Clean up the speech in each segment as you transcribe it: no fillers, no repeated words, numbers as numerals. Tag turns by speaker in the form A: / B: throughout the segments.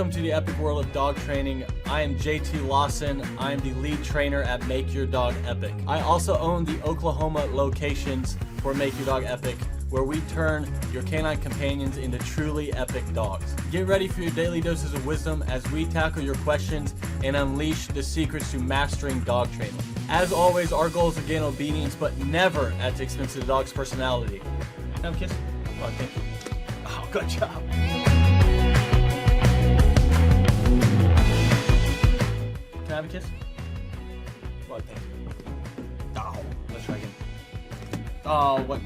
A: Welcome to the epic world of dog training. I am JT Lawson. I am the lead trainer at Make Your Dog Epic. I also own the Oklahoma locations for Make Your Dog Epic, where we turn your canine companions into truly epic dogs. Get ready for your daily doses of wisdom as we tackle your questions and unleash the secrets to mastering dog training. As always, our goal is to gain obedience, but never at the expense of the dog's personality. Can I have a kiss? Oh, thank you. Oh, good job. Can I have a kiss? Oh, thank you. Oh, let's try again. Oh, what?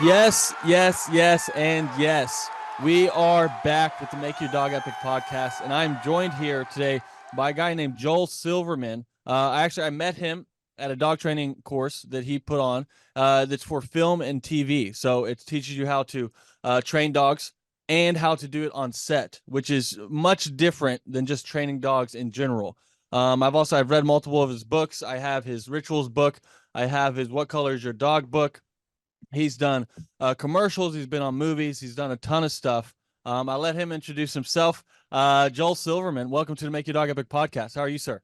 A: Yes, yes, yes, and yes. We are back with the Make Your Dog Epic podcast, and I'm joined here today by a guy named Joel Silverman. I met him at a dog training course that he put on that's for film and TV. So it teaches you how to train dogs and how to do it on set, which is much different than just training dogs in general. I've read multiple of his books. I have his rituals book. I have his What Color Is Your Dog book. He's done commercials. He's been on movies. He's done a ton of stuff. I let him introduce himself. Joel Silverman, welcome to the Make Your Dog Epic podcast. How are you, sir?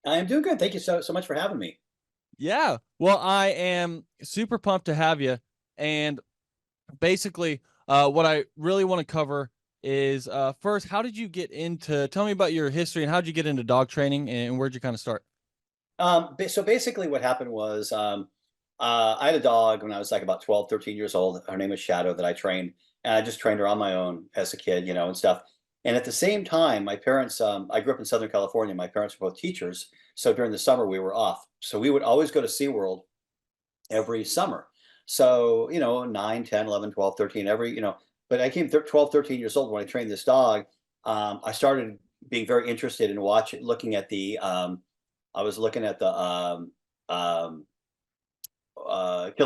B: I am doing good. Thank you so much for having me.
A: Yeah. Well, I am super pumped to have you. And basically, what I really want to cover is first, how did you get into, tell me about your history and how did you get into dog training and where'd you kind of start?
B: So basically what happened was I had a dog when I was like about 12, 13 years old. Her name was Shadow that I trained. And I just trained her on my own as a kid, and stuff. And at the same time, my parents, I grew up in Southern California. My parents were both teachers. So during the summer, we were off. So we would always go to SeaWorld every summer. So, 9, 10, 11, 12, 13, but I came 12, 13 years old when I trained this dog. I started being very interested in looking at the, I was looking at the killer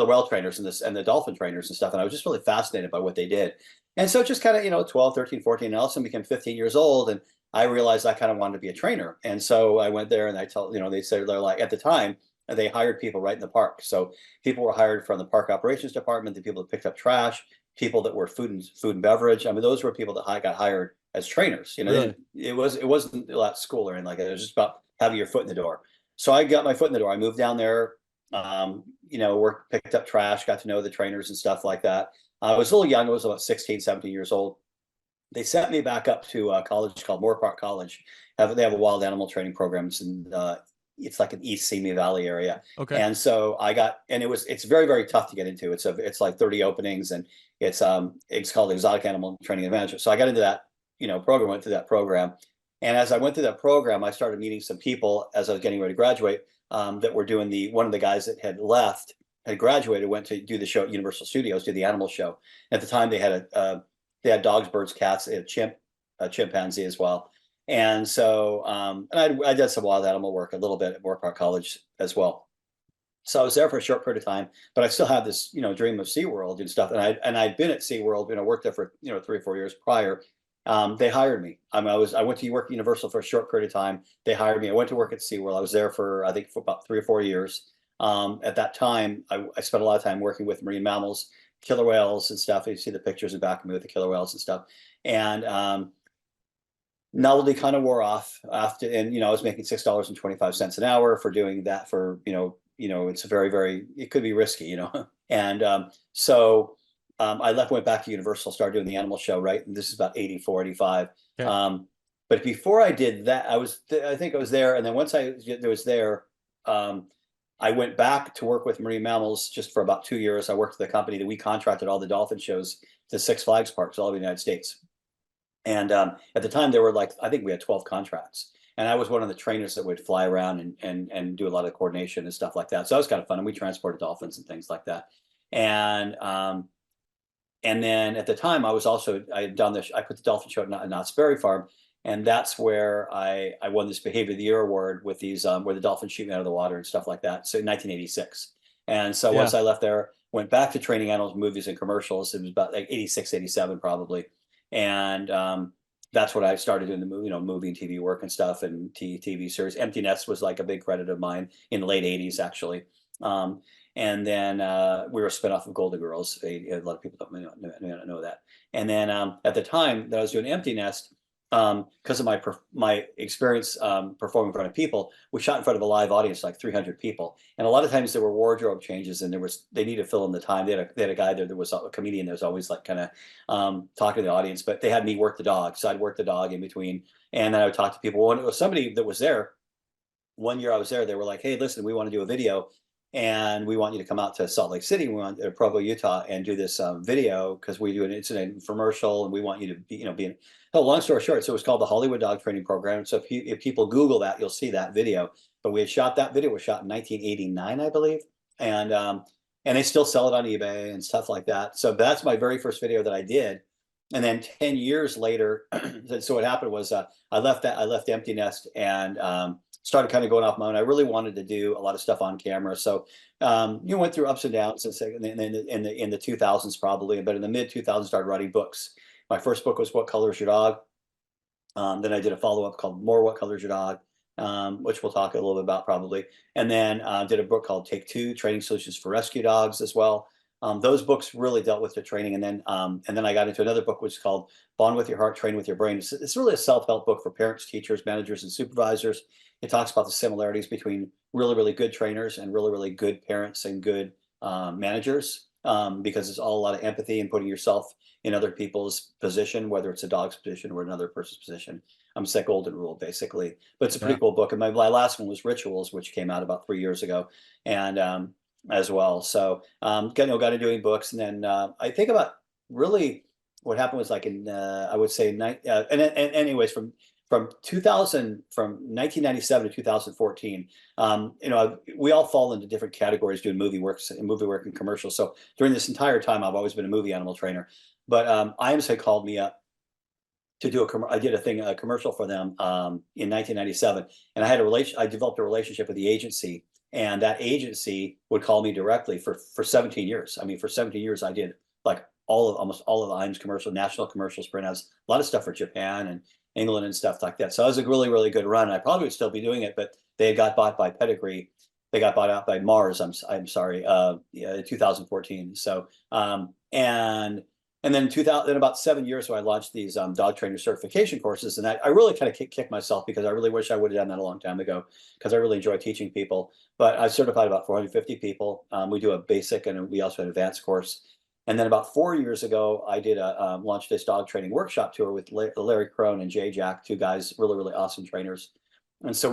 B: whale trainers and the dolphin trainers and stuff. And I was just really fascinated by what they did. And so just kind of, 12, 13, 14, and all of a sudden became 15 years old. And I realized I kind of wanted to be a trainer. And so I went there and I told, they said, they're like, at the time, they hired people right in the park. So people were hired from the park operations department, the people that picked up trash, people that were food and beverage. I mean, those were people that got hired as trainers.
A: Really?
B: It wasn't a lot school or anything like that. It was just about having your foot in the door. So I got my foot in the door. I moved down there, worked, picked up trash, got to know the trainers and stuff like that. I was a little young. I was about 16, 17 years old. They sent me back up to a college called Moore Park College. They have a wild animal training program. It's like an East Simi Valley area.
A: Okay.
B: And so it's very, very tough to get into. It's like 30 openings and it's called Exotic Animal Training and Management. So I got into that, program, went through that program. And as I went through that program, I started meeting some people as I was getting ready to graduate that were doing one of the guys that had graduated, went to do the show at Universal Studios, do the animal show. At the time they had dogs, birds, cats, they had a chimpanzee as well. And so, and I did some wild animal work a little bit at Moore Park College as well. So I was there for a short period of time, but I still had this, dream of SeaWorld and stuff. And I'd been at SeaWorld, worked there for, 3 or 4 years prior. They hired me. I went to work at Universal for a short period of time. They hired me. I went to work at SeaWorld. I was there for about 3 or 4 years. At that time, I spent a lot of time working with marine mammals, killer whales and stuff. You see the pictures in back of me with the killer whales and stuff. And novelty kind of wore off after, and I was making $6.25 an hour for doing that for, it's very, very, it could be risky, And so I went back to Universal, started doing the animal show, right? And this is about 84, 85. Okay. But before I did that, I think I was there. And then once I was there, I went back to work with marine mammals just for about 2 years. I worked for the company that we contracted all the dolphin shows to Six Flags parks all over the United States. And at the time there were I think we had 12 contracts. And I was one of the trainers that would fly around and do a lot of coordination and stuff like that. So that was kind of fun. And we transported dolphins and things like that. And then at the time I put the dolphin show at Knott's Berry Farm. And that's where I won this Behavior of the Year award with these, where the dolphins shoot me out of the water and stuff like that. So in 1986. And so once I left there, went back to training animals, movies and commercials. It was about like 86, 87 probably. And that's what I started doing the movie and TV work and stuff and TV series. Empty Nest was like a big credit of mine in the late 80s, actually. And then we were a spinoff of Golden Girls. A lot of people don't know that. And then at the time that I was doing Empty Nest, because of my experience performing in front of people, we shot in front of a live audience, like 300 people. And a lot of times there were wardrobe changes, and they needed to fill in the time. They had a guy there that was a comedian that was always like kind of talking to the audience, but they had me work the dog, so I'd work the dog in between, and then I would talk to people. When it was somebody that was there, one year I was there, they were like, "Hey, listen, we want to do a video, and we want you to come out to Salt Lake City, we want Provo, Utah, and do this video because we do it's an infomercial, and we want you to be in." Oh, long story short, so it was called the Hollywood Dog Training Program. So if people Google that, you'll see that video. But we had shot that video was shot in 1989, I believe, and they still sell it on eBay and stuff like that. So that's my very first video that I did. And then 10 years later, so what happened was I left Empty Nest and started kind of going off my own. I really wanted to do a lot of stuff on camera. So you went through ups and downs in the 2000s probably, but in the mid 2000s started writing books. My first book was What Color Is Your Dog? Then I did a follow-up called More What Color Is Your Dog? Which we'll talk a little bit about probably. And then did a book called Take Two, Training Solutions for Rescue Dogs as well. Those books really dealt with the training. And then I got into another book, which is called Bond with Your Heart, Train with Your Brain. It's really a self-help book for parents, teachers, managers, and supervisors. It talks about the similarities between really, really good trainers and really, really good parents and good managers, because it's all a lot of empathy and putting yourself in other people's position, whether it's a dog's position or another person's position. It's that golden rule, basically. But it's a pretty cool book. And my last one was Rituals, which came out about 3 years ago, and as well. So got into doing books, and then I think about really what happened was like in I would say and anyways from 1997 to 2014, we all fall into different categories doing movie work and commercials. So during this entire time, I've always been a movie animal trainer. But IMSA called me up to do I did a commercial for them in 1997, and I developed a relationship with the agency, and that agency would call me directly for 17 years. I mean, for 17 years, I did like almost all of the IMS commercial, national commercials, print ads, a lot of stuff for Japan and England and stuff like that. So it was a really, really good run. I probably would still be doing it, but they had got bought by Pedigree. They got bought out by Mars. I'm sorry, 2014. So and then in about 7 years, so I launched these dog trainer certification courses, and I really kind of kicked myself because I really wish I would have done that a long time ago, because I really enjoy teaching people. But I certified about 450 people. We do a basic and we also an advanced course. And then about 4 years ago, I did launched this dog training workshop tour with Larry Crone and Jay Jack, two guys, really, really awesome trainers. And so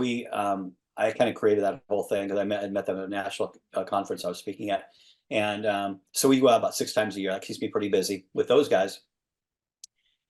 B: I kind of created that whole thing because I met them at a national conference I was speaking at. And so we go out about 6 times a year. That keeps me pretty busy with those guys.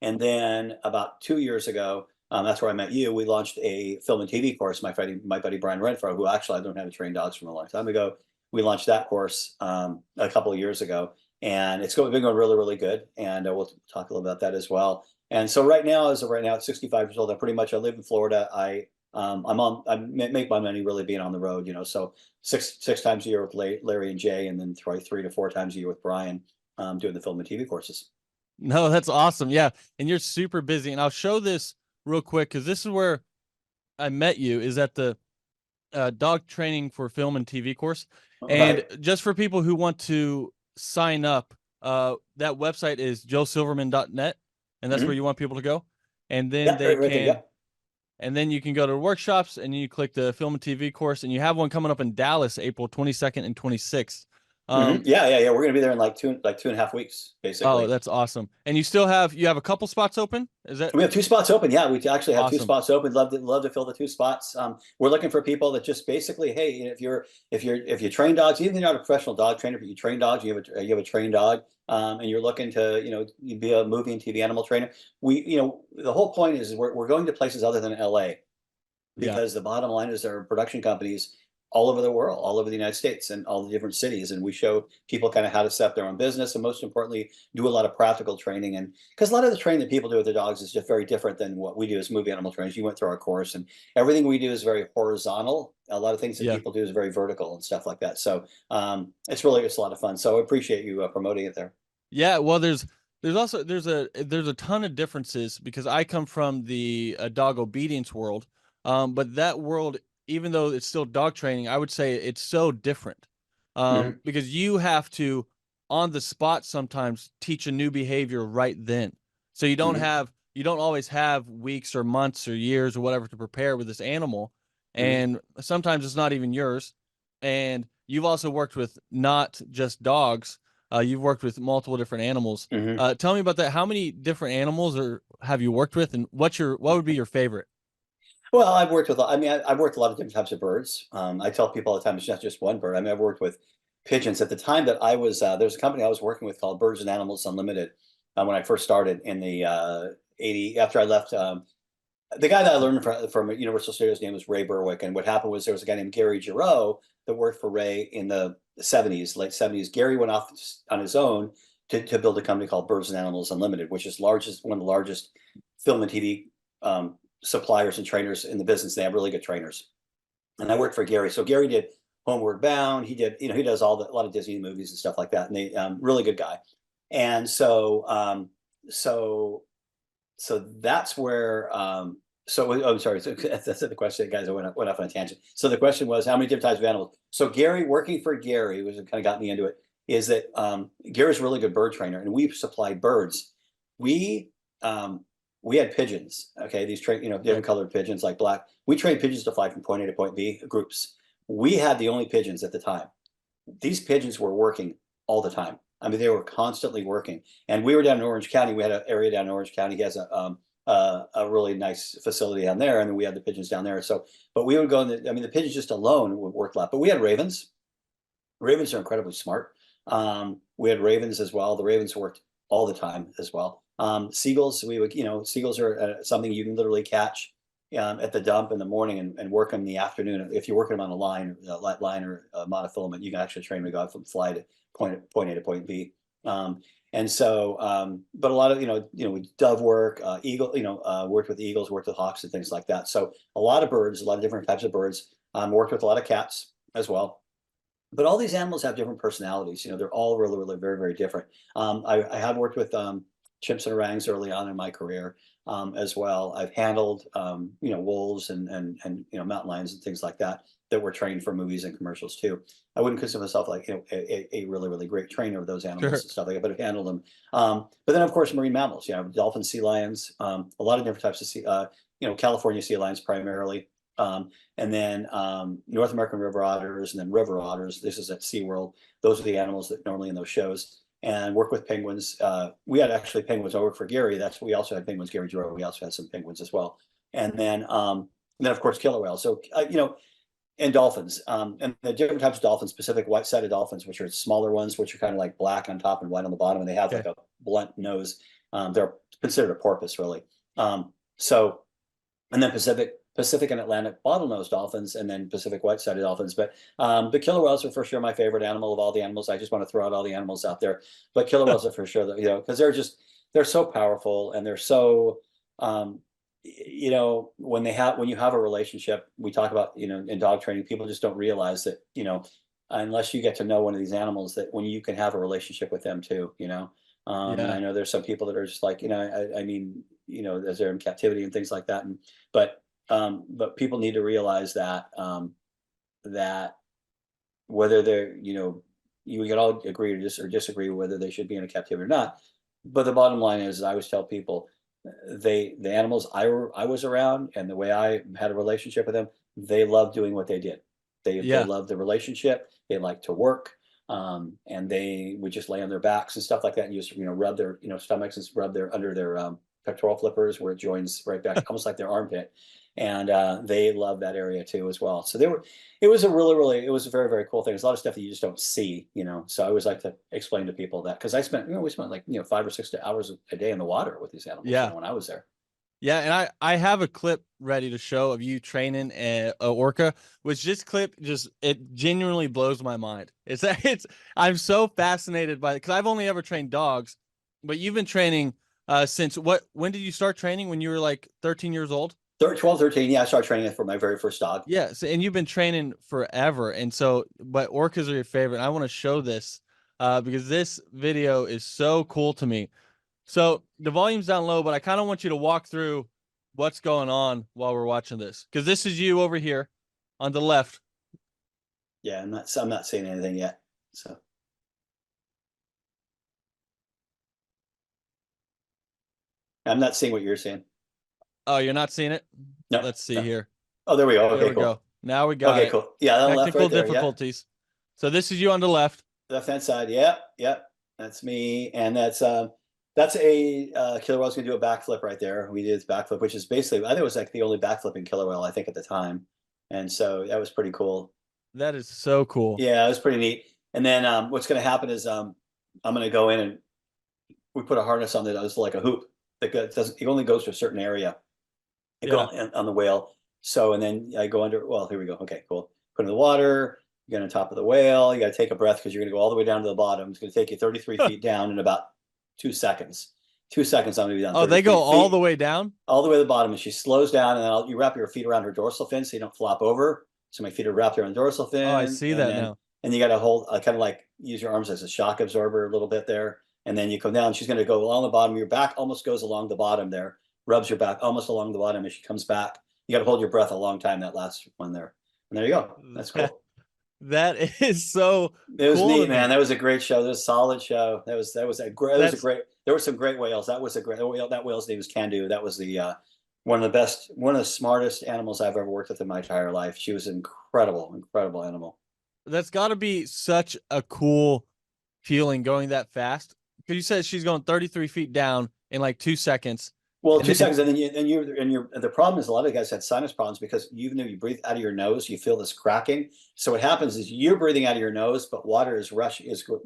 B: And then about 2 years ago, that's where I met you. We launched a film and TV course. My buddy Brian Renfro, who actually I don't have to train dogs from a long time ago. We launched that course a couple of years ago, and it's been going really, really good. And we'll talk a little about that as well. And so as of right now, at 65 years old, I live in Florida. I make my money really being on the road, so six times a year with Larry and Jay, and then 3 to 4 times a year with Brian, doing the film and TV courses.
A: No, that's awesome. Yeah. And you're super busy. And I'll show this real quick, because this is where I met you, is at the dog training for film and TV course. And
B: Right.
A: just for people who want to sign up, that website is joesilverman.net, and that's where you want people to go. And then and then you can go to workshops, and you click the film and TV course, and you have one coming up in Dallas, April 22nd and 26th.
B: Yeah. We're gonna be there in like 2.5 weeks, basically.
A: Oh, that's awesome. And you have a couple spots open? Is that
B: We have 2 spots open. Yeah, we actually have 2
A: awesome?
B: spots open. Love to fill the 2 spots. We're looking for people that just basically, hey, if you train dogs, even if you're not a professional dog trainer, but you train dogs, you have a trained dog, and you're looking to be a movie and TV animal trainer. The whole point is we're going to places other than LA, because the bottom line is there are production companies all over the world, all over the United States, and all the different cities. And we show people kind of how to set up their own business, and most importantly, do a lot of practical training. And because a lot of the training that people do with their dogs is just very different than what we do as movie animal trainers. You went through our course, and everything we do is very horizontal. A lot of things that people do is very vertical and stuff like that. So it's a lot of fun. So I appreciate you promoting it there.
A: Yeah. Well, there's a ton of differences, because I come from the dog obedience world. But that world, even though it's still dog training, I would say it's so different.
B: Mhm.
A: because you have to on the spot sometimes teach a new behavior right then. So
B: Mhm.
A: you don't always have weeks or months or years or whatever to prepare with this animal,
B: Mhm.
A: and sometimes it's not even yours. And you've also worked with not just dogs. You've worked with multiple different animals.
B: Mhm.
A: Tell me about that. How many different animals or have you worked with, and what would be your favorite?
B: Well, I've worked with, I mean, I've worked a lot of different types of birds. I tell people all the time, it's not just one bird. I mean, I've worked with pigeons. At the time that I was, there's a company I was working with called Birds and Animals Unlimited. When I first started in the 80, after I left, the guy that I learned from Universal Studios' name was Ray Berwick. And what happened was there was a guy named Gary Giroux that worked for Ray in the 70s, late 70s. Gary went off on his own to build a company called Birds and Animals Unlimited, which is one of the largest film and TV suppliers and trainers in the business. They have really good trainers. And I worked for Gary. So Gary did Homeward Bound. He did, he does a lot of Disney movies and stuff like that. And they really good guy. And so so that's where I'm sorry. So that's the question, guys. I went off on a tangent. So the question was how many different types of animals? So Gary, working for Gary, which kind of got me into it, is that Gary's a really good bird trainer, and we supplied birds. We um, we had pigeons. Okay, these
A: Okay.
B: different colored pigeons like black. We trained pigeons to fly from point A to point B, groups. We had the only pigeons at the time. These pigeons were working all the time. I mean, they were constantly working. And we were down in Orange County. We had an area down in Orange County. He has a really nice facility down there, and then we had the pigeons down there. So, but we would go. I mean, the pigeons just alone would work a lot. But we had ravens. Ravens are incredibly smart. We had ravens as well. The ravens worked all the time as well. Seagulls, seagulls are something you can literally catch at the dump in the morning and work them in the afternoon. If you're working them on a line or a monofilament, you can actually train them to go out from fly to point A to point B. And so, but a lot of dove work, eagle, worked with eagles, worked with hawks and things like that. So a lot of birds, a lot of different types of birds. Worked with a lot of cats as well, but all these animals have different personalities. They're all really, really very, very different. I have worked with chimps and orangs early on in my career as well. I've handled, wolves and mountain lions and things like that that were trained for movies and commercials too. I wouldn't consider myself like a really, really great trainer of those animals
A: Sure.
B: and stuff like that, but I've handled them. But then of course marine mammals. Dolphins, sea lions, a lot of different types of California sea lions primarily. And then North American river otters, and then river otters. This is at SeaWorld. Those are the animals that normally in those shows. And work with penguins. We had actually penguins. I worked for Gary. We also had penguins. Gary Giroux. We also had some penguins as well. And then of course killer whales. So and dolphins. And the different types of dolphins. Pacific white-sided dolphins, which are smaller ones, which are kind of like black on top and white on the bottom, and they have
A: Okay.
B: like a blunt nose. They're considered a porpoise, really. So and then Pacific and Atlantic bottlenose dolphins, and then Pacific white-sided dolphins. But the killer whales are for sure my favorite animal of all the animals. I just want to throw out all the animals out there, but killer whales are for sure because they're so powerful, and they're so when you have a relationship. We talk about in dog training, people just don't realize that unless you get to know one of these animals, that when you can have a relationship with them too. And
A: Yeah.
B: I know there's some people that are just like, I mean, as they're in captivity and things like that. But people need to realize that whether they're, you can all agree or disagree whether they should be in a captivity or not. But the bottom line is, I always tell people, the animals I was around and the way I had a relationship with them, they loved doing what they did. They
A: Yeah.
B: loved the relationship. They liked to work. And they would just lay on their backs and stuff like that, and just rub their stomachs and rub their under their pectoral flippers where it joins right back, almost like their armpit. And they love that area too as well. So it was a really, really, it was a very, very cool thing. There's a lot of stuff that you just don't see. So I always like to explain to people that, because we spent like 5 or 6 hours a day in the water with these animals.
A: Yeah.
B: When I was there.
A: Yeah, and I have a clip ready to show of you training a orca, which this clip just it genuinely blows my mind. It's I'm so fascinated by it because I've only ever trained dogs, but you've been training since when did you start training? When you were like 13 years old?
B: 12, 13. Yeah, I started training for my very first dog.
A: Yes, and you've been training forever. And so, but orcas are your favorite. I want to show this because this video is so cool to me. So the volume's down low, but I kind of want you to walk through what's going on while we're watching this. Because this is you over here on the left.
B: Yeah, I'm not saying anything yet. So I'm not seeing what you're seeing.
A: Oh, you're not seeing it?
B: No,
A: Let's see
B: no.
A: here.
B: Oh, there we go.
A: There
B: Okay,
A: we go.
B: cool.
A: Now we got
B: Okay,
A: it.
B: cool. Yeah, on the left
A: Technical
B: right there. Yeah.
A: difficulties. So this is you on the left.
B: Left hand side. Yep, yep. That's me. And that's a killer whale's gonna do a backflip right there. We did his backflip, which is basically I think it was like the only backflipping killer whale I think at the time. And so that was pretty cool.
A: That is so cool.
B: Yeah, it was pretty neat. And then what's gonna happen is I'm gonna go in and we put a harness on that does like a hoop that doesn't it only goes to a certain area. It go
A: Yeah.
B: on the whale. So and then I go under. Well, here we go. Okay, cool. Put in the water. You get on top of the whale. You got to take a breath because you're going to go all the way down to the bottom. It's going to take you 33 feet down in about 2 seconds. 2 seconds, I'm going to be down.
A: Oh, they go
B: 33
A: all
B: feet,
A: the way down?
B: all the way to the bottom, and she slows down, and then you wrap your feet around her dorsal fin so you don't flop over. So my feet are wrapped around the dorsal fin.
A: Oh, I see
B: and
A: that
B: then,
A: now.
B: And you got to hold, kind of like use your arms as a shock absorber a little bit there. And then you come down. She's going to go along the bottom. Your back almost goes along the bottom there, rubs your back almost along the bottom as she comes back. You got to hold your breath a long time, that last one there. And there you go. That's cool.
A: That is so
B: It was
A: cool
B: neat, man. That was a great show. That was a solid show. That was a great. There were some great whales. That was a great whale. That whale's name was Candu. That was the one of the best, one of the smartest animals I've ever worked with in my entire life. She was incredible, incredible animal.
A: That's got to be such a cool feeling going that fast. Because you said she's going 33 feet down in like 2 seconds.
B: Well,
A: And
B: 2 seconds, and then the problem is a lot of guys had sinus problems because even though you breathe out of your nose, you feel this cracking. So what happens is you're breathing out of your nose, but water is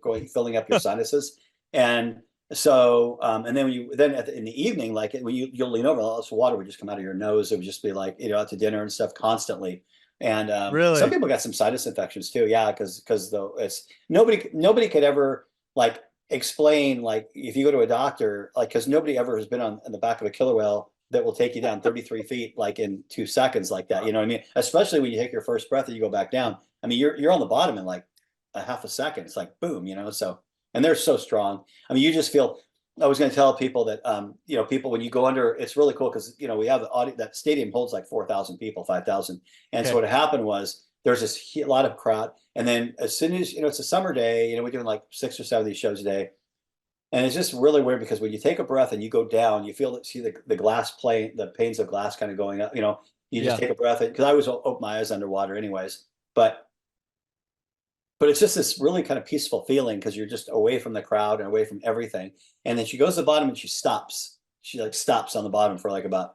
B: going filling up your sinuses, and so and then in the evening, like when you'll lean over, all this water would just come out of your nose. It would just be like out to dinner and stuff constantly. And some
A: really?
B: people got some sinus infections too. Yeah, because though it's nobody could ever like explain like if you go to a doctor like because nobody ever has been on the back of a killer whale that will take you down 33 feet like in 2 seconds like that, you know what I mean, especially when you take your first breath and you go back down. I mean you're on the bottom in like a half a second. It's like boom, so and they're so strong. I mean you just feel. I was going to tell people that people when you go under, it's really cool because we have the audience. That stadium holds like 4,000 people, 5,000, and so what happened was there's this lot of crowd. And then as soon as, it's a summer day, we're doing like 6 or 7 of these shows a day. And it's just really weird because when you take a breath and you go down, you see the glass plane, the panes of glass kind of going up, you just take a breath. Because I always open my eyes underwater anyways. But it's just this really kind of peaceful feeling because you're just away from the crowd and away from everything. And then she goes to the bottom and she stops. She like stops on the bottom for like about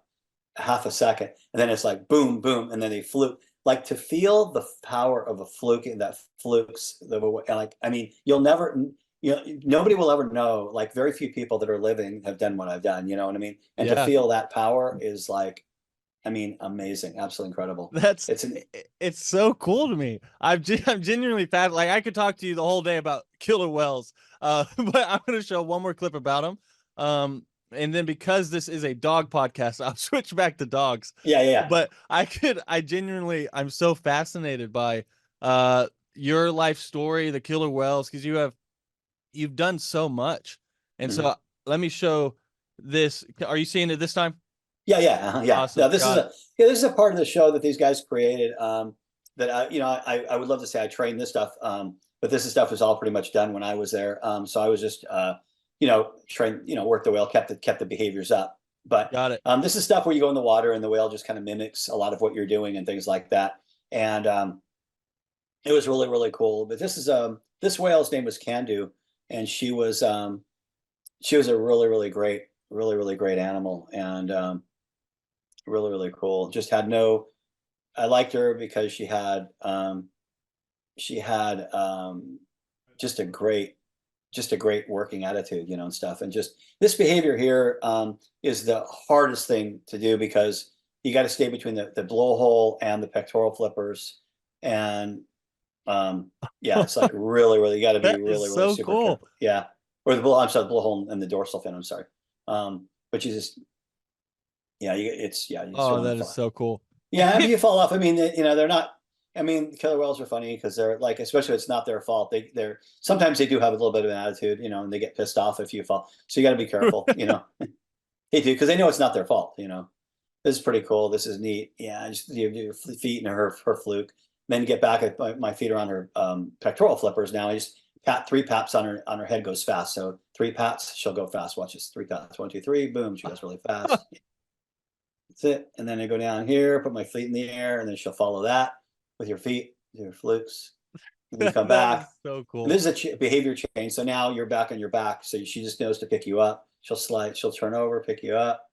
B: half a second. And then it's like boom, boom. And then they fluke. Like to feel the power of a fluke that flukes like, I mean, nobody will ever know. Like very few people that are living have done what I've done. You know what I mean? And to feel that power is like, I mean, amazing, absolutely incredible.
A: It's so cool to me. I'm genuinely fascinated. Like I could talk to you the whole day about killer whales. But I'm going to show one more clip about them. And then because this is a dog podcast, I'll switch back to dogs.
B: Yeah.
A: But I'm so fascinated by your life story, the killer whales, because you've done so much. And so let me show this. Are you seeing it this time?
B: Yeah.
A: Awesome.
B: Now, this is a part of the show that these guys created. That I would love to say I trained this stuff. But this stuff was all pretty much done when I was there. So I was just trained, worked the whale, kept the behaviors up. But
A: got it.
B: This is stuff where you go in the water and the whale just kind of mimics a lot of what you're doing and things like that. And it was really, really cool. But this whale's name was Candu, and she was a really, really great, animal, and really, really cool. Just had I liked her because she had just a great working attitude, and stuff. And just this behavior here is the hardest thing to do because you got to stay between the blowhole and the pectoral flippers. And it's like really, really, you got to be really,
A: so
B: really super
A: cool.
B: careful. Yeah. Or the blowhole and the dorsal fin. I'm sorry. But you just,
A: that is so cool.
B: Yeah. I mean, you fall off. I mean, they're not, I mean, killer whales are funny because they're like, especially if it's not their fault. They're sometimes they do have a little bit of an attitude, and they get pissed off if you fall. So you got to be careful, They do because they know it's not their fault. This is pretty cool. This is neat. Yeah, just your feet and her fluke. then get back at my feet are on her pectoral flippers. Now I just pat 3 pats on her head goes fast. So 3 pats, she'll go fast. Watch this, 3 pats, 1, 2, 3, boom, she goes really fast. That's it. And then I go down here, put my feet in the air, and then she'll follow that with your feet, your flukes. And then you come
A: That is
B: back.
A: so cool.
B: And this is a behavior change. So now you're back on your back. So she just knows to pick you up. She'll slide, she'll turn over, pick you up.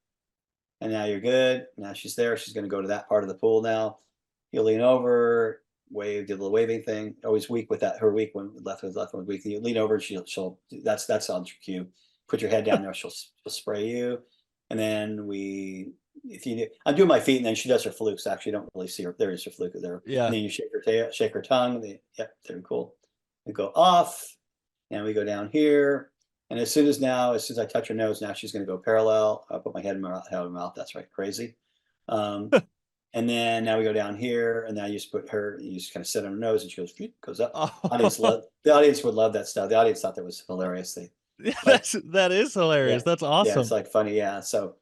B: And now you're good. Now she's there. She's going to go to that part of the pool now. You'll lean over, wave, do the little waving thing. Always weak with that. Her weak one, left one weak. You lean over. She'll. That's on your cue. Put your head down there. She'll spray you, and then I'm doing my feet, and then she does her flukes. Actually, you don't really see her. There is her fluke there.
A: Yeah.
B: And then you shake her tail, shake her tongue. Yep, very cool. We go off, and we go down here. And as soon as I touch her nose, now she's going to go parallel. I'll put my head in my mouth. That's right, crazy. And then now we go down here, and now you just kind of sit on her nose, and she goes up.
A: Oh.
B: The audience would love that stuff. The audience thought that was hilarious.
A: That is hilarious.
B: Yeah,
A: That's awesome.
B: Yeah, it's like funny. Yeah. So,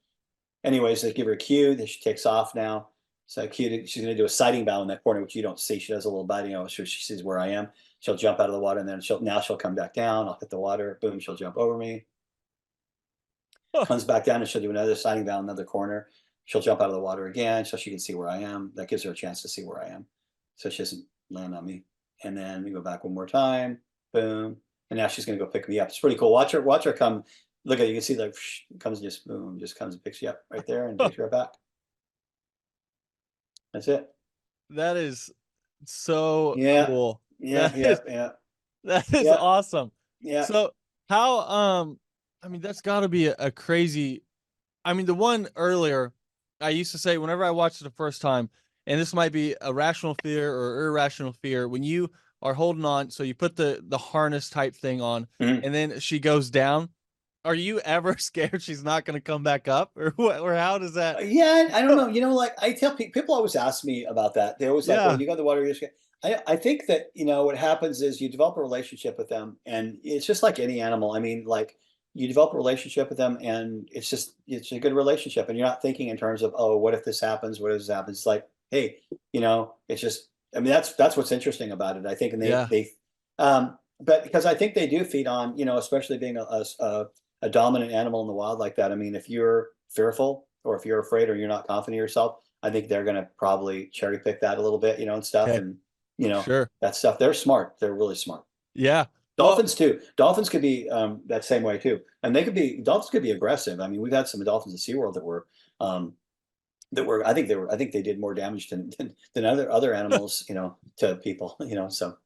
B: anyways, they give her a cue. Then she takes off now. So she's going to do a sighting bow in that corner, which you don't see. She does a little biting. So she sees where I am. She'll jump out of the water, and then she'll come back down. I'll hit the water. Boom, she'll jump over me. Comes back down, and she'll do another sighting bow in another corner. She'll jump out of the water again, so she can see where I am. That gives her a chance to see where I am, so she doesn't land on me. And then we go back one more time. Boom, and now she's going to go pick me up. It's pretty cool. Watch her come. Look at, you can see like comes, just boom, just comes and picks you up right there and takes you right back. That's it.
A: That is so cool.
B: Yeah.
A: That is awesome.
B: Yeah.
A: So how I mean, that's got to be a crazy. I mean, the one earlier, I used to say whenever I watched it the first time, and this might be a rational fear or irrational fear, when you are holding on, so you put the harness type thing on, and then she goes down. Are you ever scared she's not going to come back up, or what? Or how does that?
B: Yeah, I don't know. Like I tell people always ask me about that. They always like, well, you go to the water, you're scared. I think that what happens is you develop a relationship with them, and it's just like any animal. I mean, like you develop a relationship with them, and it's a good relationship, and you're not thinking in terms of, oh, what if this happens? What if this happens? It's like, hey, it's just. I mean, that's what's interesting about it. I think, and but because I think they do feed on, especially being a dominant animal in the wild like that. I mean, if you're fearful or if you're afraid or you're not confident in yourself, I think they're going to probably cherry pick that a little bit, and stuff.
A: Okay.
B: And,
A: Sure.
B: that stuff. They're smart. They're really smart.
A: Yeah.
B: Dolphins too. Dolphins could be that same way too. And dolphins could be aggressive. I mean, we've had some dolphins at SeaWorld I think they did more damage than other animals, to people, so.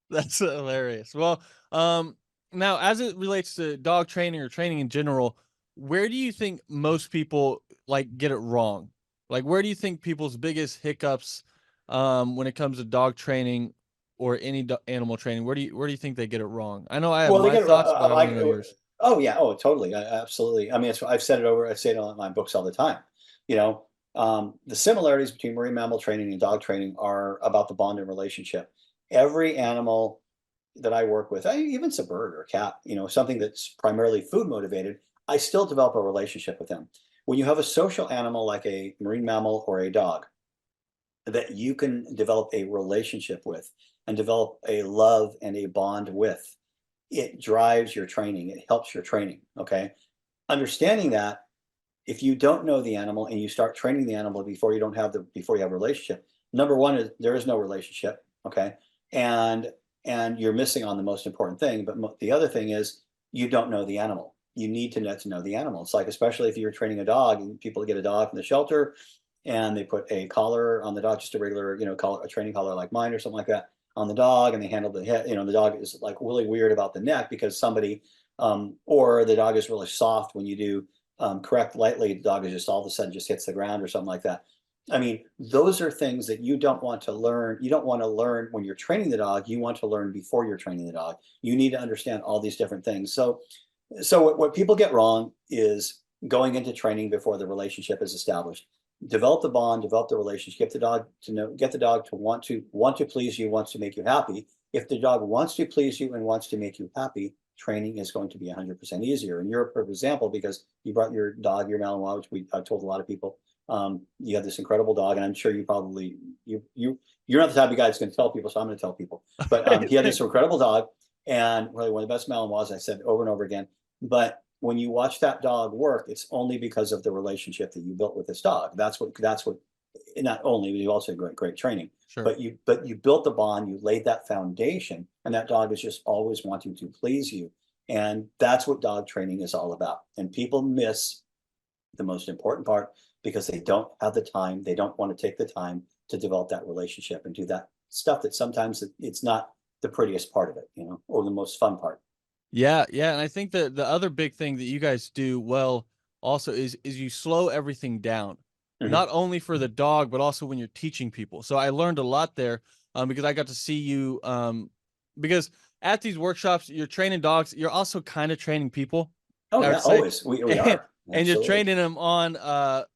A: That's hilarious. Well, now as it relates to dog training or training in general, where do you think most people like get it wrong? Like, where do you think people's biggest hiccups when it comes to dog training or any animal training? Where do you think they get it wrong? I know I have my thoughts, but I want to know yours.
B: Oh yeah, oh totally, absolutely. I mean, I've said it over. I say it in my books all the time. The similarities between marine mammal training and dog training are about the bond and relationship. Every animal that I work with, even it's a bird or a cat, something that's primarily food motivated, I still develop a relationship with them. When you have a social animal like a marine mammal or a dog that you can develop a relationship with and develop a love and a bond with, it drives your training. It helps your training. Okay. Understanding that, if you don't know the animal and you start training the animal before you have a relationship, number one is there is no relationship. Okay. And you're missing on the most important thing. But the other thing is you don't know the animal. You need to know the animal. It's like, especially if you're training a dog, and people get a dog from the shelter and they put a collar on the dog, just a regular, a training collar like mine or something like that on the dog, and they handle the head. The dog is like really weird about the neck because somebody, or the dog is really soft when you do correct lightly. The dog is just all of a sudden just hits the ground or something like that. I mean, those are things that you don't want to learn. You don't want to learn when you're training the dog. You want to learn before you're training the dog. You need to understand all these different things. So what people get wrong is going into training before the relationship is established. Develop the bond, develop the relationship, get the dog to want to please you, wants to make you happy. If the dog wants to please you and wants to make you happy, training is going to be 100% easier. And you're a perfect example because you brought your dog, your Malinois, which I've told a lot of people. You have this incredible dog, and I'm sure you probably you you're not the type of guy that's going to tell people, so I'm going to tell people. But he had this incredible dog, and really one of the best Malinois, I said over and over again. But when you watch that dog work, it's only because of the relationship that you built with this dog. That's what, not only, but you also had great training,
A: Sure.
B: but you built the bond, you laid that foundation, and that dog is just always wanting to please you. And that's what dog training is all about. And people miss the most important part because they don't have the time. They don't want to take the time to develop that relationship and do that stuff that sometimes it's not the prettiest part of it, you know, or the most fun part.
A: Yeah, yeah, and I think that the other big thing that you guys do well also is you slow everything down,
B: Mhm.
A: not only for the dog but also when you're teaching people. So I learned a lot there, because I got to see you, because at these workshops you're training dogs, you're also kind of training people,
B: Oh
A: I
B: yeah,
A: would say,
B: always. We
A: and
B: are.
A: and you're
B: Absolutely.
A: training them on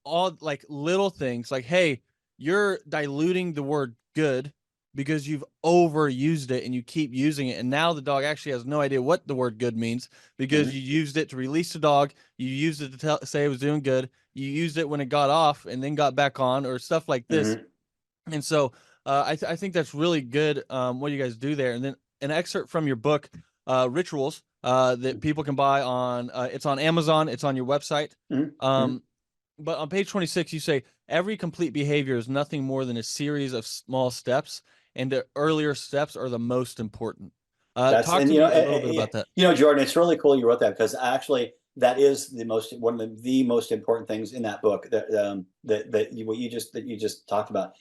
A: all like little things like, hey, you're diluting the word good because you've overused it and you keep using it. And now the dog actually has no idea what the word good means because
B: Mhm.
A: you used it to release the dog. You used it to say it was doing good. You used it when it got off and then got back on or stuff like this.
B: Mhm.
A: And so I think that's really good, what you guys do there. And then an excerpt from your book, Rituals, that people can buy on, it's on Amazon, it's on your website.
B: Mhm. Mhm.
A: Um, but on page 26, you say every complete behavior is nothing more than a series of small steps, and the earlier steps are the most important.
B: That's,
A: Talk
B: and
A: to me a little bit about that.
B: Jordan, it's really cool you wrote that because actually that is the most, one of the most important things in that book that what you just talked about.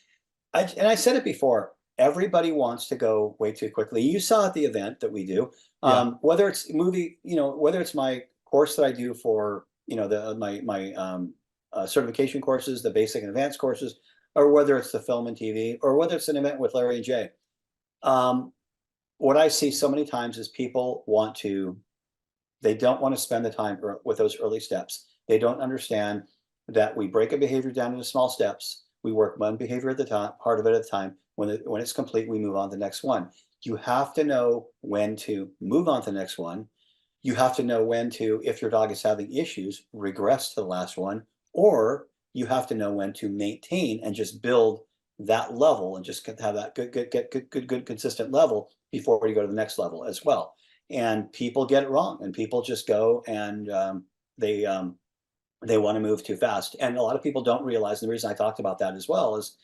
B: And I said it before, everybody wants to go way too quickly. You saw at the event that we do,
A: Yeah.
B: whether it's movie, you know, whether it's my course that I do for, you know, my certification courses, the basic and advanced courses, or whether it's the film and TV, or whether it's an event with Larry and Jay. Um, what I see so many times is people they don't want to spend the time with those early steps. They don't understand that we break a behavior down into small steps. We work one behavior at the time, part of it at a time. When it's complete, we move on to the next one. You have to know when to move on to the next one. You have to know when to, if your dog is having issues, regress to the last one, or you have to know when to maintain and just build that level and just have that good consistent level before you go to the next level as well. And people get it wrong, and people just go and they want to move too fast. And a lot of people don't realize, and the reason I talked about that as well is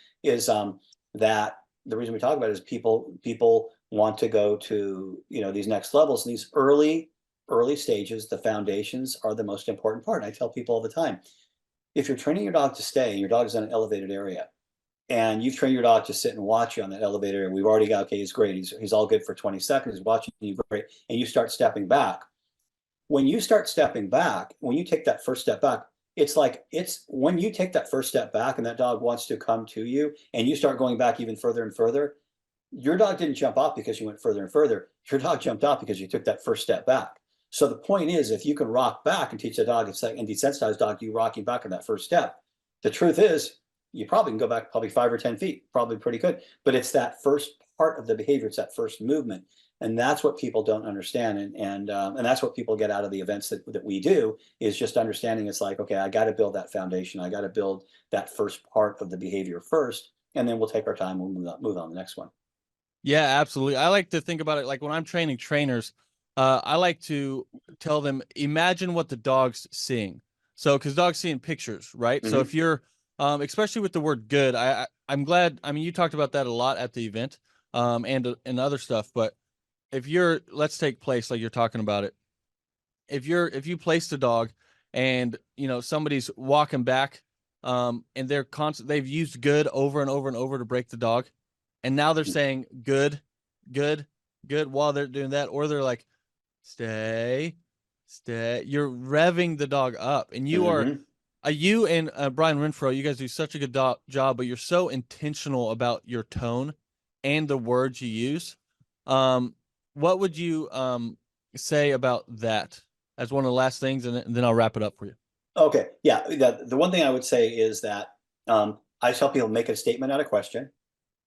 B: that the reason we talk about it is people want to go to, you know, these next levels, and these early stages, the foundations are the most important part. I tell people all the time, if you're training your dog to stay and your dog is in an elevated area, and you've trained your dog to sit and watch you on that elevator, and we've already got, okay, he's great, he's all good for 20 seconds, he's watching you great, and you start stepping back. When you start stepping back, when you take that first step back, it's when you take that first step back and that dog wants to come to you and you start going back even further and further, your dog didn't jump off because you went further and further. Your dog jumped off because you took that first step back. So the point is, if you can rock back and teach the dog, and desensitize dog, you rocking back on that first step. The truth is, you probably can go back probably 5 or 10 feet, probably pretty good. But it's that first part of the behavior, it's that first movement, and that's what people don't understand, and that's what people get out of the events that we do, is just understanding. It's like, okay, I got to build that foundation. I got to build that first part of the behavior first, and then we'll take our time. We'll move on to the next one.
A: Yeah, absolutely. I like to think about it like when I'm training trainers, I like to tell them, imagine what the dog's seeing. So, because dogs seeing pictures, right? So
B: Mm-hmm.
A: if you're, especially with the word good, I'm glad. I mean, you talked about that a lot at the event, and other stuff. But if you're, let's take place like you're talking about it. If you place the dog, and you know somebody's walking back, and they've used good over and over and over to break the dog, and now they're saying good, good, good while they're doing that, or they're like stay, stay. You're revving the dog up, and
B: Mm-hmm.
A: you and Brian Renfro, you guys do such a good job, but you're so intentional about your tone and the words you use. What would you say about that as one of the last things, and then I'll wrap it up for you.
B: Okay, yeah. The one thing I would say is that I tell people, make a statement out of question.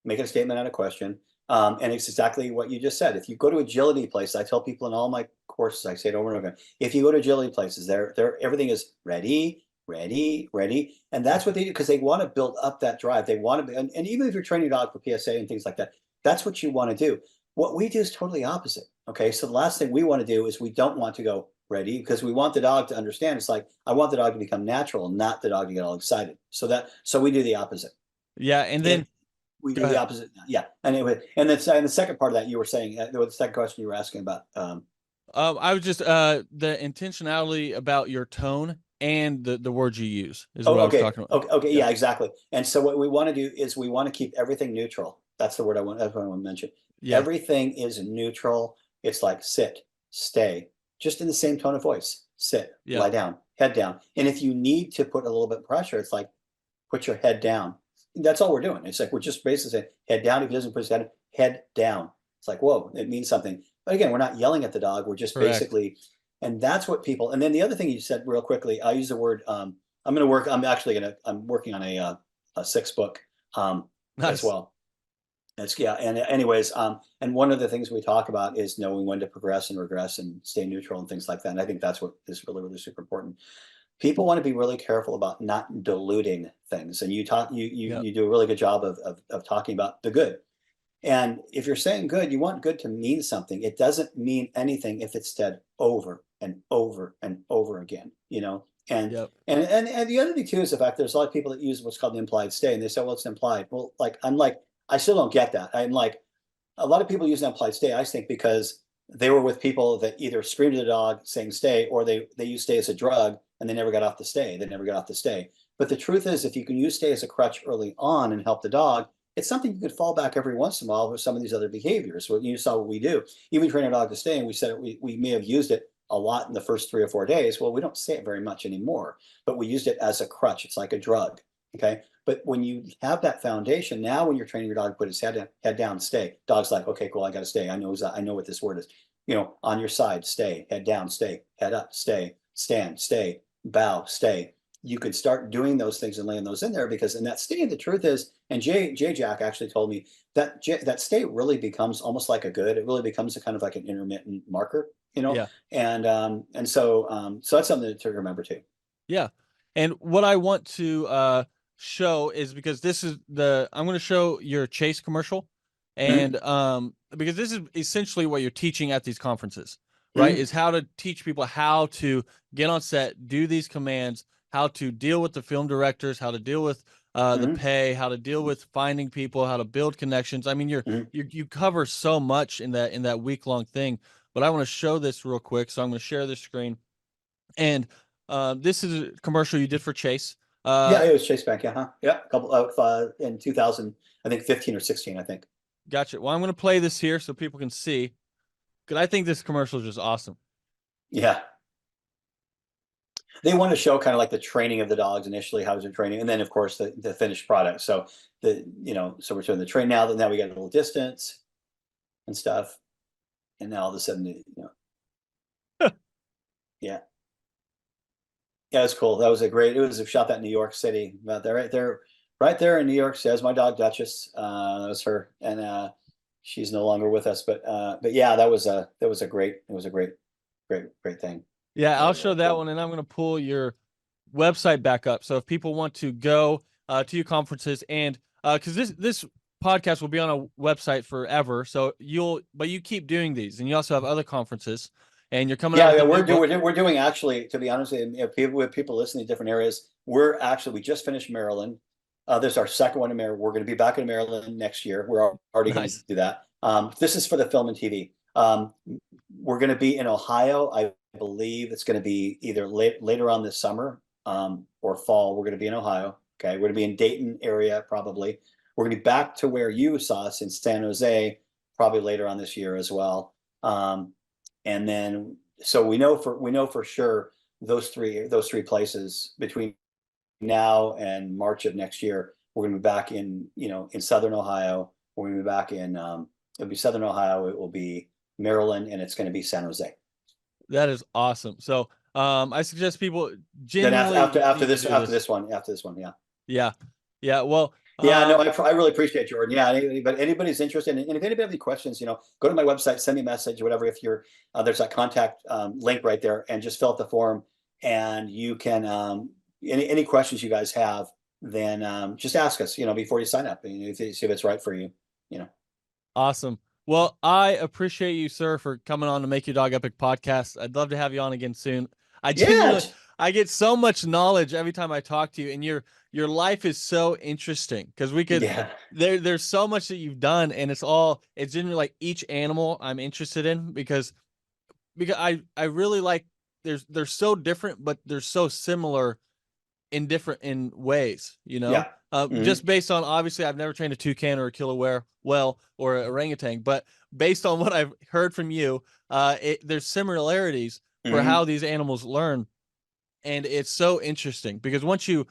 B: Make a statement out of question. And it's exactly what you just said. If you go to agility places, I tell people in all my courses, I say it over and over again. If you go to agility places, everything is ready, ready, ready. And that's what they do because they want to build up that drive. They want to be, and even if you're training your dog for PSA and things like that, that's what you want to do. What we do is totally opposite. Okay. So the last thing we want to do is we don't want to go ready because we want the dog to understand. It's like, I want the dog to become natural, not the dog to get all excited. So we do the opposite.
A: Yeah. And
B: And
A: then
B: we
A: go
B: do the
A: ahead.
B: opposite. Yeah. Anyway, and the second part of that you were saying, the second question you were asking about,
A: I was just the intentionality about your tone and the words you use is what
B: oh,
A: I was
B: okay.
A: talking about.
B: Okay.
A: Yeah.
B: Yeah, exactly. And so what we want to do is we want to keep everything neutral. That's the word that's what I want to mention.
A: Yeah.
B: Everything is neutral. It's like sit, stay, just in the same tone of voice. Sit,
A: Yeah.
B: lie down, head down. And if you need to put a little bit of pressure, it's like put your head down. That's all we're doing. It's like we're just basically saying head down. If he doesn't put his head down. It's like, whoa, it means something. But again, we're not yelling at the dog. We're just
A: Correct.
B: basically, and that's what people, and then the other thing you said real quickly, I use the word, I'm working on a sixth book as
A: Nice.
B: well. It's yeah. And anyways, and one of the things we talk about is knowing when to progress and regress and stay neutral and things like that. And I think that's what is really, really super important. People want to be really careful about not diluting things. And
A: Yep.
B: you do a really good job of talking about the good. And if you're saying good, you want good to mean something. It doesn't mean anything if it's said over and over and over again, you know? And
A: Yep.
B: and the other thing too is the fact there's a lot of people that use what's called the implied stay, and they say, well, it's implied. Well, I still don't get that. I'm like, a lot of people use that implied stay, I think, because they were with people that either screamed at the dog saying stay, or they use stay as a drug and they never got off the stay. They never got off the stay. But the truth is, if you can use stay as a crutch early on and help the dog, it's something you could fall back every once in a while with some of these other behaviors. What you saw what we do, even train our dog to stay, and we said we may have used it a lot in the first 3 or 4 days. Well, we don't say it very much anymore, but we used it as a crutch. It's like a drug. Okay. But when you have that foundation, now when you're training your dog to put his head down, stay. Dog's like, okay, cool, I got to stay. I know what this word is. You know, on your side, stay. Head down, stay. Head up, stay. Stand, stay. Bow, stay. You could start doing those things and laying those in there because in that stay, the truth is, and J Jack actually told me that that stay really becomes almost like a good. It really becomes a kind of like an intermittent marker, you know.
A: Yeah.
B: So that's something to remember too.
A: Yeah. And what I want to show is because this is I'm going to show your Chase commercial,
B: Mm-hmm.
A: and because this is essentially what you're teaching at these conferences, right?
B: Mm-hmm.
A: Is how to teach people how to get on set, do these commands, how to deal with the film directors, how to deal with the
B: Mm-hmm.
A: pay, how to deal with finding people, how to build connections. I mean,
B: Mm-hmm.
A: you cover so much in that week-long thing. But I want to show this real quick, so I'm going to share this screen. And this is a commercial you did for Chase.
B: Yeah, it was Chase Bank. Yeah, huh? Yeah, a couple of in 2000, I think 15 or 16, I think.
A: Gotcha. Well, I'm going to play this here so people can see because I think this commercial is just awesome.
B: Yeah, they want to show kind of like the training of the dogs initially, how's their training, and then of course the finished product. So so we're showing the train now. That now we got a little distance and stuff, and now all of a sudden, yeah, yeah, it was cool. That was a great. It was a shot that in New York City, about there, right there in New York. City. That was my dog Duchess. That was her, and she's no longer with us. But yeah, that was a great. It was a great thing.
A: Yeah, I'll
B: Really,
A: show
B: really
A: that
B: cool.
A: one, and I'm going to pull your website back up. So if people want to go to your conferences, and because this podcast will be on a website forever, so you keep doing these, and you also have other conferences, and you're coming out
B: Yeah,
A: with
B: yeah,
A: a new book.
B: we're doing actually, to be honest, with you, with people listening in different areas, we just finished Maryland. This is our second one in Maryland. We're going to be back in Maryland next year. We're already going to
A: Nice.
B: do that. This is for the film and TV. We're going to be in Ohio. I believe it's going to be either later on this summer or fall. We're going to be in Ohio. Okay, we're going to be in Dayton area probably. We're going to be back to where you saw us in San Jose probably later on this year as well. And then so we know for sure those three places between now and March of next year, we're going to be back in Southern Ohio. We're going to be back in it'll be Southern Ohio. It will be Maryland, and it's going to be San Jose.
A: That is awesome. So I suggest people
B: Then
A: genuinely need to do
B: after
A: this.
B: this one, yeah.
A: Yeah. Yeah. Well,
B: Yeah, no, I really appreciate Jordan. Yeah, but anybody's interested, and if anybody have any questions, go to my website, send me a message, whatever. If you're there's that contact link right there, and just fill out the form, and you can any questions you guys have, then just ask us, before you sign up, and see if it's right for you.
A: Awesome. Well, I appreciate you, sir, for coming on to Make Your Dog Epic podcast. I'd love to have you on again soon. I
B: Yeah,
A: I get so much knowledge every time I talk to you, and your life is so interesting because
B: yeah,
A: there's so much that you've done, and it's generally like each animal I'm interested in because I really like they're so different, but they're so similar in ways,
B: yeah.
A: just based on, obviously I've never trained a toucan or a killer whale or an orangutan, but based on what I've heard from you, there's similarities for
B: Hmm.
A: how these animals learn. And it's so interesting because once you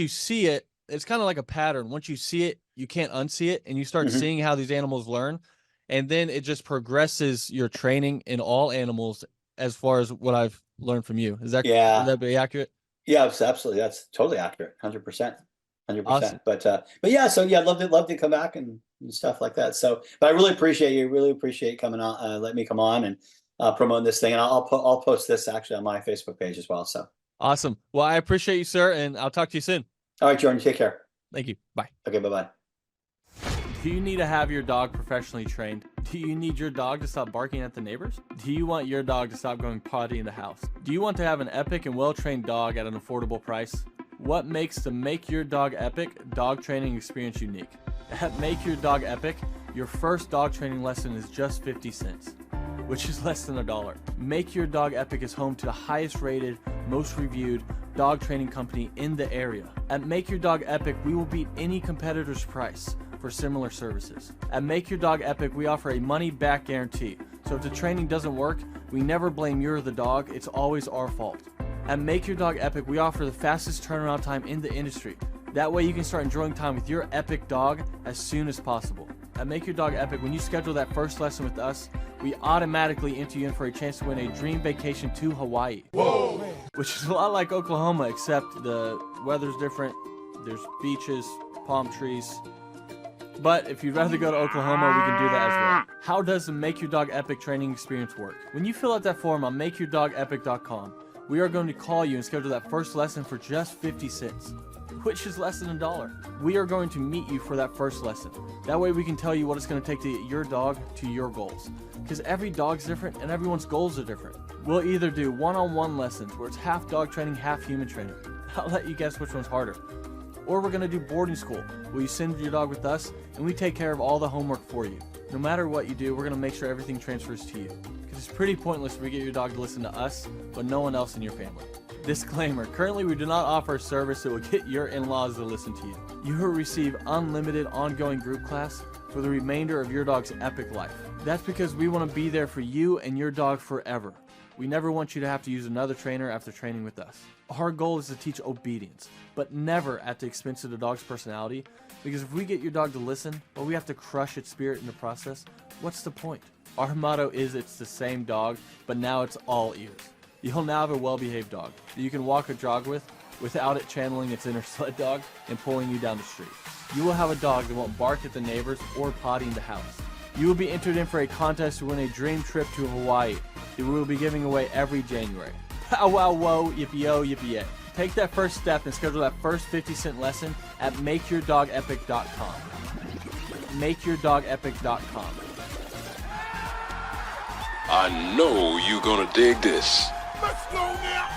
A: see it, it's kind of like a pattern. Once you see it, you can't unsee it, and you start
B: Hmm.
A: seeing how these animals learn, and then it just progresses your training in all animals as far as what I've learned from you. Would
B: Yeah.
A: that be accurate?
B: Yeah, absolutely. That's totally accurate. 100%. 100%.
A: Awesome.
B: But yeah, so yeah, I'd love to come back and stuff like that. So, but I really appreciate coming on, let me come on and promote this thing. And I'll post this actually on my Facebook page as well. So,
A: Awesome. Well, I appreciate you, sir, and I'll talk to you soon.
B: all right, Jordan, take care.
A: Thank you. Bye.
B: Okay, bye-bye.
A: Do you need to have your dog professionally trained? Do you need your dog to stop barking at the neighbors? Do you want your dog to stop going potty in the house? Do you want to have an epic and well-trained dog at an affordable price? What makes the Make Your Dog Epic dog training experience unique? At Make Your Dog Epic, your first dog training lesson is just 50 cents, which is less than $1. Make Your Dog Epic is home to the highest rated, most reviewed dog training company in the area. At Make Your Dog Epic, we will beat any competitor's price for similar services. At Make Your Dog Epic, we offer a money-back guarantee. So if the training doesn't work, we never blame you or the dog. It's always our fault. At Make Your Dog Epic, we offer the fastest turnaround time in the industry. That way you can start enjoying time with your epic dog as soon as possible. At Make Your Dog Epic, when you schedule that first lesson with us, we automatically enter you in for a chance to win a dream vacation to Hawaii. Whoa! Which is a lot like Oklahoma, except the weather's different. There's beaches, palm trees. But if you'd rather go to Oklahoma, we can do that as well. How does the Make Your Dog Epic training experience work? When you fill out that form on makeyourdogepic.com, we are going to call you and schedule that first lesson for just 50 cents, which is less than $1. We are going to meet you for that first lesson. That way we can tell you what it's going to take to get your dog to your goals. Because every dog's different and everyone's goals are different. We'll either do one-on-one lessons where it's half dog training, half human training. I'll let you guess which one's harder. Or we're going to do boarding school, where you send your dog with us and we take care of all the homework for you. No matter what you do, we're going to make sure everything transfers to you. Because it's pretty pointless if we get your dog to listen to us, but no one else in your family. Disclaimer, currently we do not offer a service that will get your in-laws to listen to you. You will receive unlimited ongoing group class for the remainder of your dog's epic life. That's because we want to be there for you and your dog forever. We never want you to have to use another trainer after training with us. Our goal is to teach obedience, but never at the expense of the dog's personality, because if we get your dog to listen, but we have to crush its spirit in the process, what's the point? Our motto is it's the same dog, but now it's all ears. You'll now have a well-behaved dog that you can walk or jog with without it channeling its inner sled dog and pulling you down the street. You will have a dog that won't bark at the neighbors or potty in the house. You will be entered in for a contest to win a dream trip to Hawaii that we will be giving away every January. Pow wow whoa, yippee-yo, yippee-yay. Take that first step and schedule that first 50-cent lesson at makeyourdogepic.com. Makeyourdogepic.com.
C: I know you're gonna dig this.
D: Let's go now!